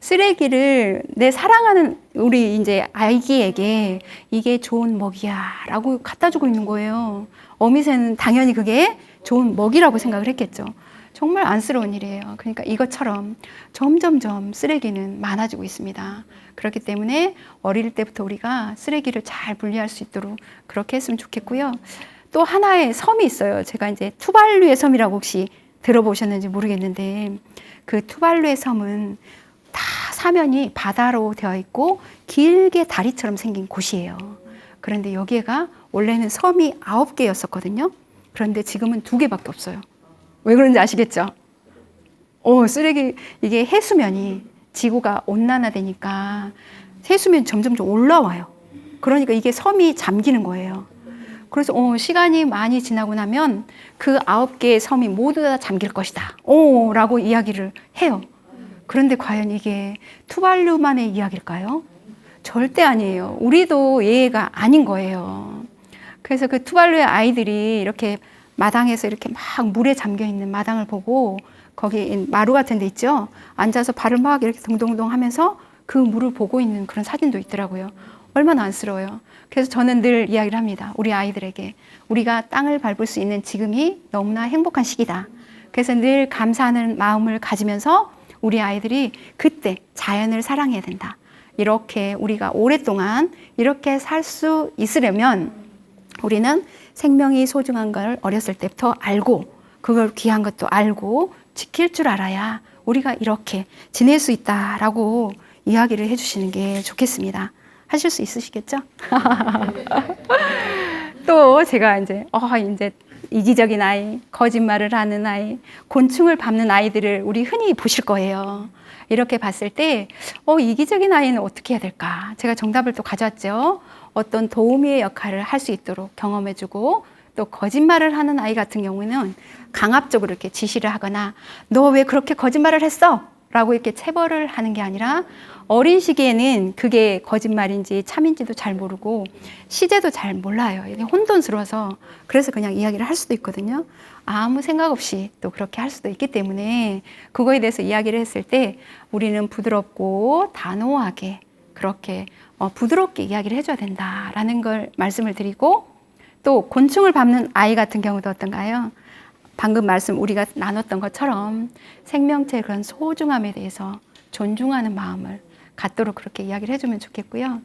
쓰레기를 내 사랑하는 우리 이제 아기에게 이게 좋은 먹이야 라고 갖다 주고 있는 거예요. 어미새는 당연히 그게 좋은 먹이라고 생각을 했겠죠. 정말 안쓰러운 일이에요. 그러니까 이것처럼 점점점 쓰레기는 많아지고 있습니다. 그렇기 때문에 어릴 때부터 우리가 쓰레기를 잘 분리할 수 있도록 그렇게 했으면 좋겠고요. 또 하나의 섬이 있어요. 제가 이제 투발루의 섬이라고 혹시 들어보셨는지 모르겠는데, 그 투발루의 섬은 다 사면이 바다로 되어 있고 길게 다리처럼 생긴 곳이에요. 그런데 여기가 원래는 섬이 9개였었거든요. 그런데 지금은 2개밖에 없어요. 왜 그런지 아시겠죠? 쓰레기, 이게 해수면이 지구가 온난화되니까 해수면이 점점 올라와요. 그러니까 이게 섬이 잠기는 거예요. 그래서 시간이 많이 지나고 나면 그 9개의 섬이 모두 다 잠길 것이다. 라고 이야기를 해요. 그런데 과연 이게 투발루만의 이야기일까요? 절대 아니에요. 우리도 예외가 아닌 거예요. 그래서 그 투발루의 아이들이 이렇게 마당에서 이렇게 막 물에 잠겨 있는 마당을 보고 거기 마루 같은 데 있죠? 앉아서 발을 막 이렇게 동동동 하면서 그 물을 보고 있는 그런 사진도 있더라고요. 얼마나 안쓰러워요. 그래서 저는 늘 이야기를 합니다. 우리 아이들에게. 우리가 땅을 밟을 수 있는 지금이 너무나 행복한 시기다. 그래서 늘 감사하는 마음을 가지면서 우리 아이들이 그때 자연을 사랑해야 된다. 이렇게 우리가 오랫동안 이렇게 살 수 있으려면 우리는 생명이 소중한 걸 어렸을 때부터 알고 그걸 귀한 것도 알고 지킬 줄 알아야 우리가 이렇게 지낼 수 있다라고 이야기를 해주시는 게 좋겠습니다. 하실 수 있으시겠죠? 또 제가 이제 이기적인 아이, 거짓말을 하는 아이, 곤충을 밟는 아이들을 우리 흔히 보실 거예요. 이렇게 봤을 때 이기적인 아이는 어떻게 해야 될까? 제가 정답을 또 가져왔죠. 어떤 도우미의 역할을 할 수 있도록 경험해주고, 또 거짓말을 하는 아이 같은 경우는 강압적으로 이렇게 지시를 하거나 너 왜 그렇게 거짓말을 했어? 라고 이렇게 체벌을 하는 게 아니라 어린 시기에는 그게 거짓말인지 참인지도 잘 모르고 시제도 잘 몰라요. 이게 혼돈스러워서 그래서 그냥 이야기를 할 수도 있거든요. 아무 생각 없이 또 그렇게 할 수도 있기 때문에 그거에 대해서 이야기를 했을 때 우리는 부드럽고 단호하게 그렇게 부드럽게 이야기를 해줘야 된다라는 걸 말씀을 드리고, 또 곤충을 밟는 아이 같은 경우도 어떤가요? 방금 우리가 나눴던 것처럼 생명체의 그런 소중함에 대해서 존중하는 마음을 갖도록 그렇게 이야기를 해주면 좋겠고요.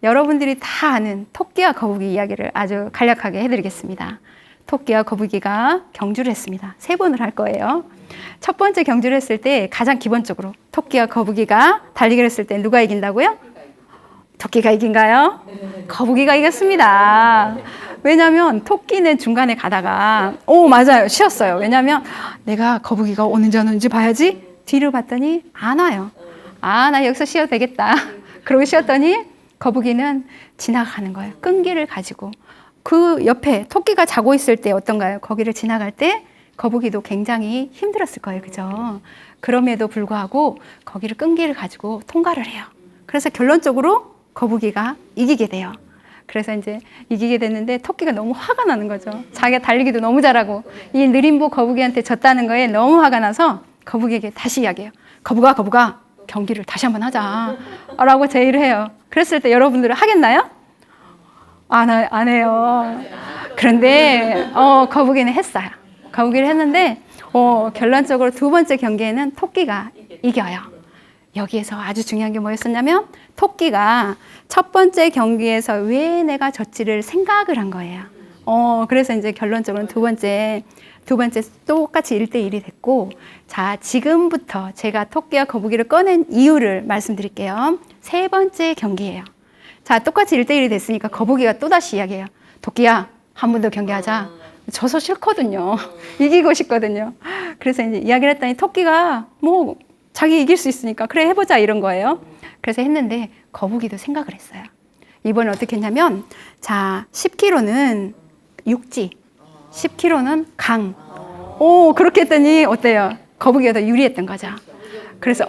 여러분들이 다 아는 토끼와 거북이 이야기를 아주 간략하게 해드리겠습니다. 토끼와 거북이가 경주를 했습니다. 3번을 할 거예요. 첫 번째 경주를 했을 때 가장 기본적으로 토끼와 거북이가 달리기를 했을 때 누가 이긴다고요? 토끼가 이긴가요? 거북이가 이겼습니다. 왜냐하면 토끼는 중간에 가다가 맞아요. 쉬었어요. 왜냐하면 내가 거북이가 오는지 안 오는지 봐야지. 뒤를 봤더니 안 와요. 나 여기서 쉬어도 되겠다. 그러고 쉬었더니 거북이는 지나가는 거예요. 끈기를 가지고. 그 옆에 토끼가 자고 있을 때 어떤가요? 거기를 지나갈 때 거북이도 굉장히 힘들었을 거예요. 그죠? 그럼에도 불구하고 거기를 끈기를 가지고 통과를 해요. 그래서 결론적으로 거북이가 이기게 돼요. 그래서 이제 이기게 됐는데 토끼가 너무 화가 나는 거죠. 자기가 달리기도 너무 잘하고 이 느림보 거북이한테 졌다는 거에 너무 화가 나서 거북이에게 다시 이야기해요. 거북아 경기를 다시 한번 하자 라고 제의를 해요. 그랬을 때 여러분들은 하겠나요? 안 해요. 그런데 거북이는 했어요. 거북이를 했는데 결론적으로 2번째 경기에는 토끼가 이겨요. 여기에서 아주 중요한 게 뭐였었냐면 토끼가 첫 번째 경기에서 왜 내가 졌지를 생각을 한 거예요. 그래서 이제 결론적으로는 두 번째 똑같이 1대1이 됐고, 자, 지금부터 제가 토끼와 거북이를 꺼낸 이유를 말씀드릴게요. 3번째 경기예요. 자, 똑같이 1대1이 됐으니까 거북이가 또다시 이야기해요. 토끼야, 한 번 더 경기하자. 져서 싫거든요. 이기고 싶거든요. 그래서 이제 이야기를 했더니 토끼가 자기 이길 수 있으니까 그래 해보자 이런 거예요. 그래서 했는데 거북이도 생각을 했어요. 이번에 어떻게 했냐면, 자, 10km는 육지, 10km는 강. 그렇게 했더니 어때요? 거북이가 더 유리했던 거죠. 그래서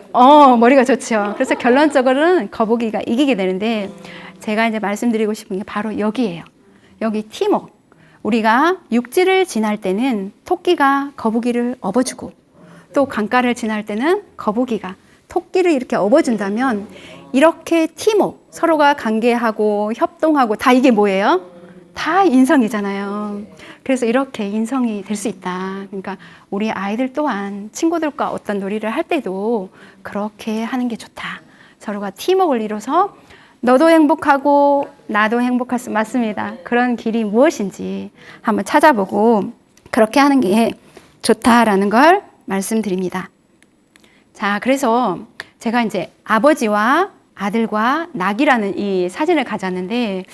머리가 좋죠. 그래서 결론적으로는 거북이가 이기게 되는데, 제가 이제 말씀드리고 싶은 게 바로 여기예요. 여기 팀워크. 우리가 육지를 지날 때는 토끼가 거북이를 업어주고, 또 강가를 지날 때는 거북이가 토끼를 이렇게 업어준다면, 이렇게 팀워크, 서로가 관계하고 협동하고 다 이게 뭐예요? 다 인성이잖아요. 그래서 이렇게 인성이 될 수 있다. 그러니까 우리 아이들 또한 친구들과 어떤 놀이를 할 때도 그렇게 하는 게 좋다. 서로가 팀워크를 이뤄서 너도 행복하고 나도 행복할 수 맞습니다. 그런 길이 무엇인지 한번 찾아보고 그렇게 하는 게 좋다라는 걸 말씀드립니다. 자, 그래서 제가 이제 아버지와 아들과 낙이라는 이 사진을 가져왔는데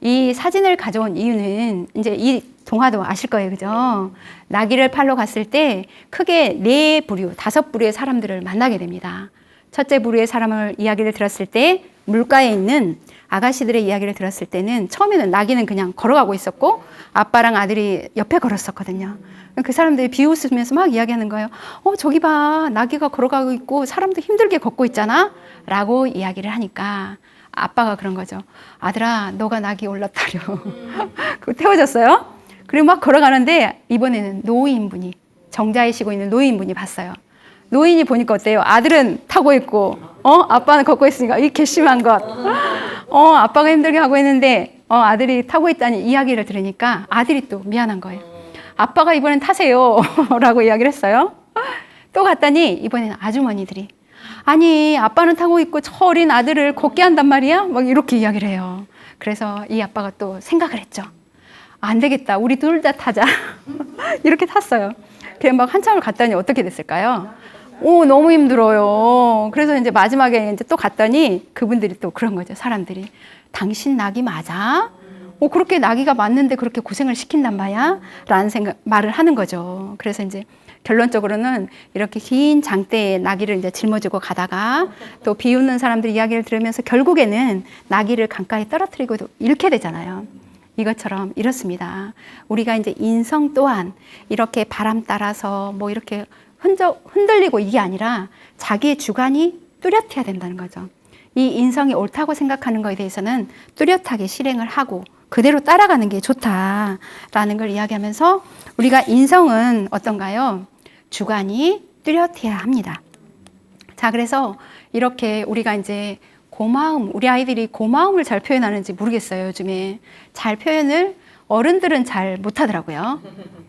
이 사진을 가져온 이유는 이제 이 동화도 아실 거예요. 그죠? 나귀를 팔러 갔을 때 크게 4부류, 5부류의 사람들을 만나게 됩니다. 첫째 부류의 사람을 이야기를 들었을 때 물가에 있는 아가씨들의 이야기를 들었을 때는 처음에는 나귀는 그냥 걸어가고 있었고 아빠랑 아들이 옆에 걸었었거든요. 그 사람들이 비웃으면서 막 이야기하는 거예요. 저기 봐. 나귀가 걸어가고 있고 사람도 힘들게 걷고 있잖아. 라고 이야기를 하니까 아빠가 그런 거죠. 아들아, 너가 낙이 올랐다려. 그거 태워졌어요. 그리고 막 걸어가는데 이번에는 노인분이, 정자에 쉬고 있는 노인분이 봤어요. 노인이 보니까 어때요? 아들은 타고 있고, 아빠는 걷고 있으니까 이 괘씸한 것. 아빠가 힘들게 하고 있는데, 아들이 타고 있다니 이야기를 들으니까 아들이 또 미안한 거예요. 아빠가 이번엔 타세요. 라고 이야기를 했어요. 또 갔더니 이번에는 아주머니들이 아니 아빠는 타고 있고 저 어린 아들을 걷게 한단 말이야? 막 이렇게 이야기를 해요. 그래서 이 아빠가 또 생각을 했죠. 안 되겠다. 우리 둘 다 타자. 이렇게 탔어요. 그래 막 한참을 갔더니 어떻게 됐을까요? 너무 힘들어요. 그래서 이제 마지막에 이제 또 갔더니 그분들이 또 그런 거죠. 사람들이. 당신 낙이 맞아? 그렇게 나귀가 맞는데 그렇게 고생을 시킨단 말이야? 라는 말을 하는 거죠. 그래서 이제 결론적으로는 이렇게 긴 장대에 나귀를 이제 짊어지고 가다가 또 비웃는 사람들 이야기를 들으면서 결국에는 나귀를 강가에 떨어뜨리고 잃게 되잖아요. 이것처럼 이렇습니다. 우리가 이제 인성 또한 이렇게 바람 따라서 뭐 이렇게 흔들리고 이게 아니라 자기의 주관이 뚜렷해야 된다는 거죠. 이 인성이 옳다고 생각하는 것에 대해서는 뚜렷하게 실행을 하고 그대로 따라가는 게 좋다라는 걸 이야기하면서 우리가 인성은 어떤가요? 주관이 뚜렷해야 합니다. 자, 그래서 이렇게 우리가 이제 고마움, 우리 아이들이 고마움을 잘 표현하는지 모르겠어요. 요즘에 잘 표현을 어른들은 잘 못하더라고요.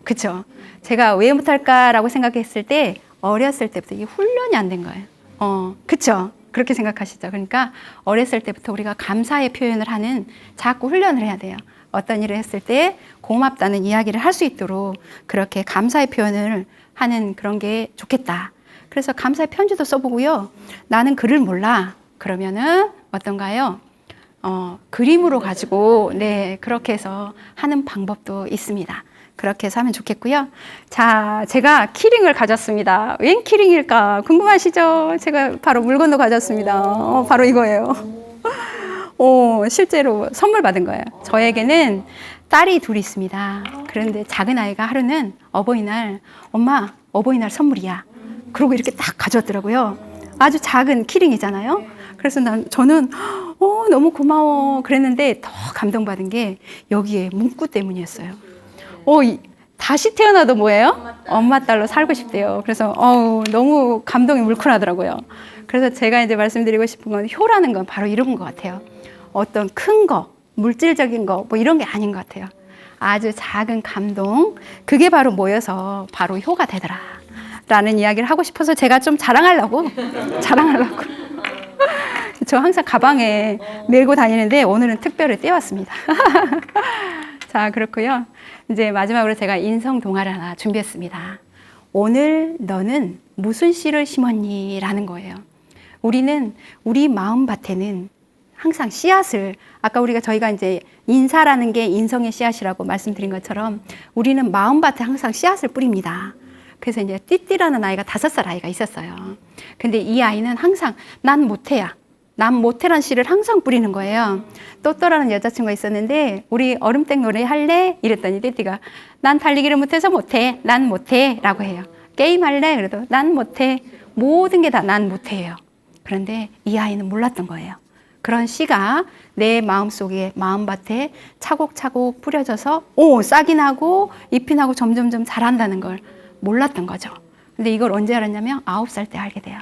그쵸? 제가 왜 못할까라고 생각했을 때 어렸을 때부터 이게 훈련이 안 된 거예요. 그쵸? 그렇게 생각하시죠? 그러니까 어렸을 때부터 우리가 감사의 표현을 하는 자꾸 훈련을 해야 돼요. 어떤 일을 했을 때 고맙다는 이야기를 할 수 있도록 그렇게 감사의 표현을 하는 그런 게 좋겠다. 그래서 감사의 편지도 써보고요. 나는 글을 몰라. 그러면은 어떤가요? 그림으로 가지고 그렇게 해서 하는 방법도 있습니다. 그렇게 해서 하면 좋겠고요. 자, 제가 키링을 가졌습니다. 웬 키링일까 궁금하시죠? 제가 바로 물건도 가졌습니다. 바로 이거예요. 실제로 선물 받은 거예요. 저에게는 딸이 둘이 있습니다. 그런데 작은 아이가 하루는 어버이날, 엄마, 어버이날 선물이야. 그러고 이렇게 딱 가져왔더라고요. 아주 작은 키링이잖아요. 그래서 저는 너무 고마워 그랬는데 더 감동받은 게 여기에 문구 때문이었어요. 다시 태어나도 뭐예요? 엄마 딸로 살고 싶대요. 그래서 너무 감동이 물큰하더라고요. 그래서 제가 이제 말씀드리고 싶은 건 효라는 건 바로 이런 것 같아요. 어떤 큰 거, 물질적인 거 뭐 이런 게 아닌 것 같아요. 아주 작은 감동, 그게 바로 모여서 바로 효가 되더라 라는 이야기를 하고 싶어서 제가 좀 자랑하려고 저 항상 가방에 메고 다니는데 오늘은 특별히 떼왔습니다. 자, 그렇고요. 이제 마지막으로 제가 인성 동화를 하나 준비했습니다. 오늘 너는 무슨 씨를 심었니? 라는 거예요. 우리는 우리 마음밭에는 항상 씨앗을, 아까 저희가 이제 인사라는 게 인성의 씨앗이라고 말씀드린 것처럼 우리는 마음밭에 항상 씨앗을 뿌립니다. 그래서 이제 띠띠라는 아이가 5살 아이가 있었어요. 근데 이 아이는 항상 난 못해야. 난 못해란 씨를 항상 뿌리는 거예요. 또또라는 여자친구가 있었는데 우리 얼음땡 노래 할래? 이랬더니 띠띠가 난 달리기를 못해서 못해. 난 못해. 라고 해요. 게임 할래? 그래도 난 못해. 모든 게 다 난 못해요. 그런데 이 아이는 몰랐던 거예요. 그런 씨가 내 마음속에 마음밭에 차곡차곡 뿌려져서 싹이 나고 잎이 나고 점점점 자란다는 걸 몰랐던 거죠. 근데 이걸 언제 알았냐면 9살 때 알게 돼요.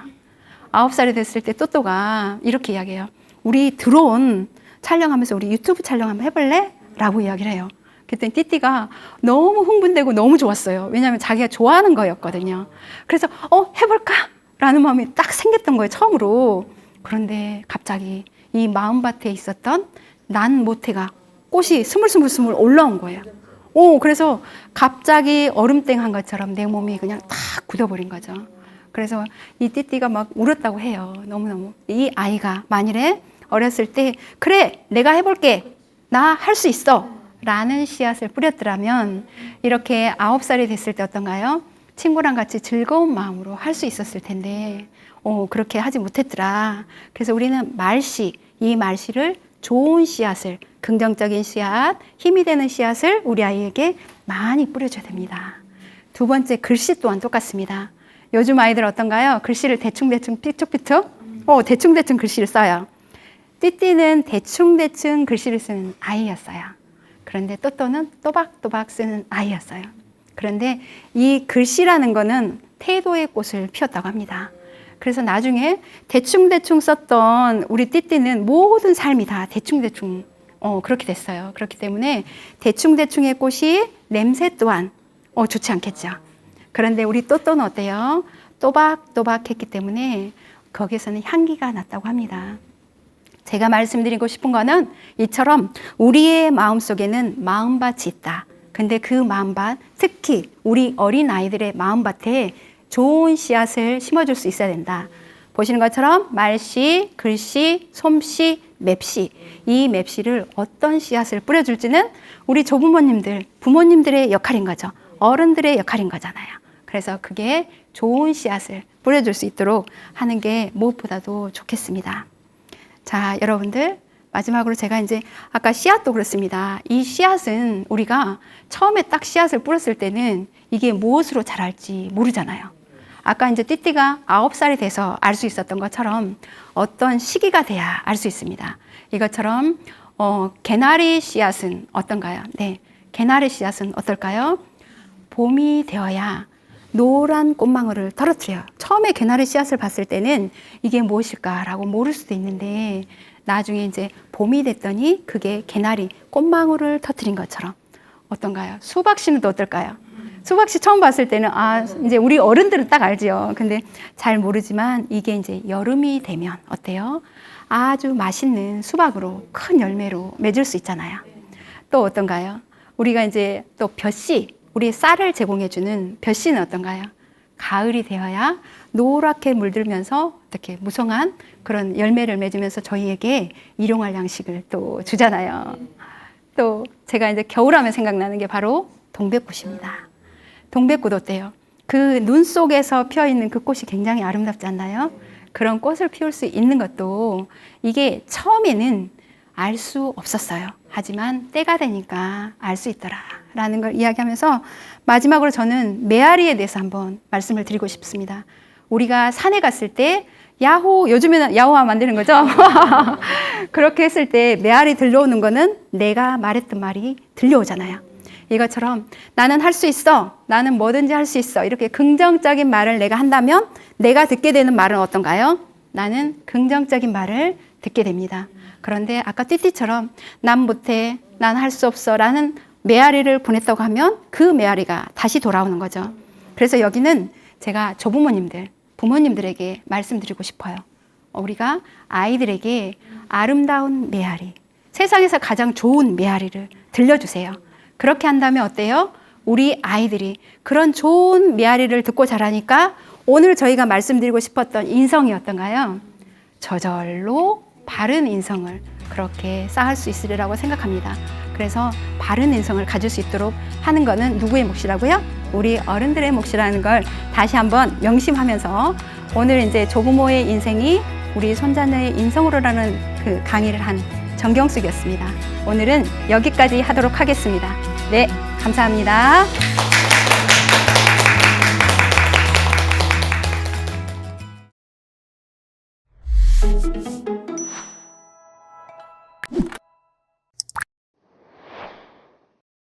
9살이 됐을 때 또또가 이렇게 이야기해요. 우리 드론 촬영하면서 우리 유튜브 촬영 한번 해볼래? 라고 이야기를 해요. 그랬더니 띠띠가 너무 흥분되고 너무 좋았어요. 왜냐하면 자기가 좋아하는 거였거든요. 그래서 해볼까? 라는 마음이 딱 생겼던 거예요, 처음으로. 그런데 갑자기 이 마음밭에 있었던 난 모태가 꽃이 스물스물 올라온 거예요. 그래서 갑자기 얼음땡 한 것처럼 내 몸이 그냥 탁 굳어버린 거죠. 그래서 이 띠띠가 막 울었다고 해요. 너무너무. 이 아이가 만일에 어렸을 때 그래 내가 해볼게 나 할 수 있어 라는 씨앗을 뿌렸더라면 이렇게 9살이 됐을 때 어떤가요? 친구랑 같이 즐거운 마음으로 할 수 있었을 텐데 그렇게 하지 못했더라. 그래서 우리는 말씨, 이 말씨를 좋은 씨앗을, 긍정적인 씨앗, 힘이 되는 씨앗을 우리 아이에게 많이 뿌려줘야 됩니다. 두 번째, 글씨 또한 똑같습니다. 요즘 아이들 어떤가요? 글씨를 대충대충 삐쭉삐쭉 대충대충 글씨를 써요. 띠띠는 대충대충 글씨를 쓰는 아이였어요. 그런데 또또는 또박또박 쓰는 아이였어요. 그런데 이 글씨라는 거는 태도의 꽃을 피웠다고 합니다. 그래서 나중에 대충대충 썼던 우리 띠띠는 모든 삶이 다 대충대충 그렇게 됐어요. 그렇기 때문에 대충대충의 꽃이 냄새 또한 좋지 않겠죠. 그런데 우리 또또는 어때요? 또박또박 했기 때문에 거기서는 향기가 났다고 합니다. 제가 말씀드리고 싶은 거는 이처럼 우리의 마음속에는 마음밭이 있다. 근데 그 마음밭, 특히 우리 어린 아이들의 마음밭에 좋은 씨앗을 심어줄 수 있어야 된다. 보시는 것처럼 말씨, 글씨, 솜씨, 맵씨, 이 맵씨를 어떤 씨앗을 뿌려줄지는 우리 조부모님들, 부모님들의 역할인 거죠. 어른들의 역할인 거잖아요. 그래서 그게 좋은 씨앗을 뿌려줄 수 있도록 하는 게 무엇보다도 좋겠습니다. 자, 여러분들 마지막으로 제가 이제 아까 씨앗도 그렇습니다. 이 씨앗은 우리가 처음에 딱 씨앗을 뿌렸을 때는 이게 무엇으로 자랄지 모르잖아요. 아까 이제 띠띠가 9살이 돼서 알 수 있었던 것처럼 어떤 시기가 돼야 알 수 있습니다. 이것처럼 개나리 씨앗은 어떤가요? 네, 개나리 씨앗은 어떨까요? 봄이 되어야 노란 꽃망울을 떨어뜨려요. 처음에 개나리 씨앗을 봤을 때는 이게 무엇일까라고 모를 수도 있는데 나중에 이제 봄이 됐더니 그게 개나리 꽃망울을 터뜨린 것처럼 어떤가요? 수박씨는 또 어떨까요? 수박씨 처음 봤을 때는 이제 우리 어른들은 딱 알지요. 근데 잘 모르지만 이게 이제 여름이 되면 어때요? 아주 맛있는 수박으로 큰 열매로 맺을 수 있잖아요. 또 어떤가요? 우리가 이제 또 벼씨, 우리 쌀을 제공해주는 벼씨는 어떤가요? 가을이 되어야 노랗게 물들면서 어떻게 무성한 그런 열매를 맺으면서 저희에게 일용할 양식을 또 주잖아요. 또 제가 이제 겨울하면 생각나는 게 바로 동백꽃입니다. 동백꽃 어때요? 그 눈 속에서 피어있는 그 꽃이 굉장히 아름답지 않나요? 그런 꽃을 피울 수 있는 것도 이게 처음에는 알 수 없었어요. 하지만 때가 되니까 알 수 있더라 라는 걸 이야기하면서 마지막으로 저는 메아리에 대해서 한번 말씀을 드리고 싶습니다. 우리가 산에 갔을 때 야호, 요즘에는 야호와 만드는 거죠. 그렇게 했을 때 메아리 들려오는 거는 내가 말했던 말이 들려오잖아요. 이것처럼 나는 할 수 있어, 나는 뭐든지 할 수 있어, 이렇게 긍정적인 말을 내가 한다면 내가 듣게 되는 말은 어떤가요? 나는 긍정적인 말을 듣게 됩니다. 그런데 아까 띠띠처럼 난 못해, 난 할 수 없어 라는 메아리를 보냈다고 하면 그 메아리가 다시 돌아오는 거죠. 그래서 여기는 제가 조부모님들, 부모님들에게 말씀드리고 싶어요. 우리가 아이들에게 아름다운 메아리, 세상에서 가장 좋은 메아리를 들려주세요. 그렇게 한다면 어때요? 우리 아이들이 그런 좋은 메아리를 듣고 자라니까 오늘 저희가 말씀드리고 싶었던 인성이 어떤가요? 저절로 바른 인성을 그렇게 쌓을 수 있으리라고 생각합니다. 그래서 바른 인성을 가질 수 있도록 하는 것은 누구의 몫이라고요? 우리 어른들의 몫이라는 걸 다시 한번 명심하면서 오늘 이제 조부모의 인생이 우리 손자녀의 인성으로라는 그 강의를 한 정경숙이었습니다. 오늘은 여기까지 하도록 하겠습니다. 네, 감사합니다.